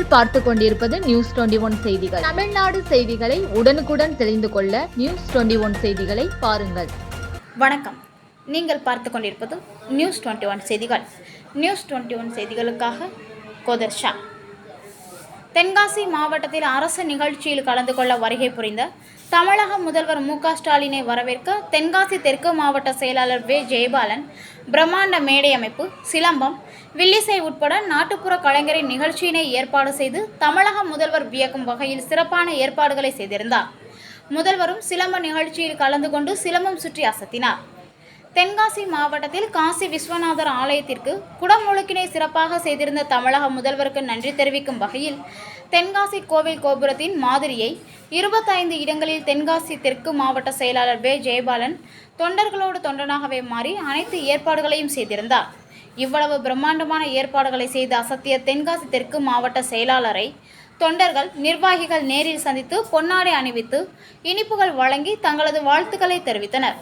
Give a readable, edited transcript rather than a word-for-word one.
நீங்கள் பார்த்து கொண்டிருப்பது நியூஸ் 21 செய்திகள். தமிழ்நாடு செய்திகளை உடனுக்குடன் தெரிந்து கொள்ள நியூஸ் 21 செய்திகளை பாருங்கள். வணக்கம். நீங்கள் பார்த்து கொண்டிருப்பது நியூஸ் 21 செய்திகள். நியூஸ் 21 செய்திகளுக்காக கோதர்ஷா. தென்காசி மாவட்டத்தில் அரசு நிகழ்ச்சியில் கலந்து கொள்ள வருகை புரிந்த தமிழக முதல்வர் மு.க. ஸ்டாலினை வரவேற்க தென்காசி தெற்கு மாவட்ட செயலாளர் வே. ஜெயபாலன் பிரம்மாண்ட மேடை அமைப்பு, சிலம்பம், வில்லிசை உட்பட நாட்டுப்புற கலைஞரின் நிகழ்ச்சியினை ஏற்பாடு செய்து தமிழக முதல்வர் வியக்கும் வகையில் சிறப்பான ஏற்பாடுகளை செய்திருந்தார். முதல்வரும் சிலம்ப நிகழ்ச்சியில் கலந்து கொண்டு சிலம்பம் சுற்றி அசத்தினார். தென்காசி மாவட்டத்தில் காசி விஸ்வநாதர் ஆலயத்திற்கு குடமுழுக்கினை சிறப்பாக செய்திருந்த தமிழக முதல்வருக்கு நன்றி தெரிவிக்கும் வகையில் தென்காசி கோவில் கோபுரத்தின் மாதிரியை 25 இடங்களில் தென்காசி தெற்கு மாவட்ட செயலாளர் வே. ஜெயபாலன் தொண்டர்களோடு தொண்டனாகவே மாறி அனைத்து ஏற்பாடுகளையும் செய்திருந்தார். இவ்வளவு பிரம்மாண்டமான ஏற்பாடுகளை செய்து அசத்திய தென்காசி தெற்கு மாவட்ட செயலாளரை தொண்டர்கள், நிர்வாகிகள் நேரில் சந்தித்து பொன்னாடை அணிவித்து இனிப்புகள் வழங்கி தங்களது வாழ்த்துக்களை தெரிவித்தனர்.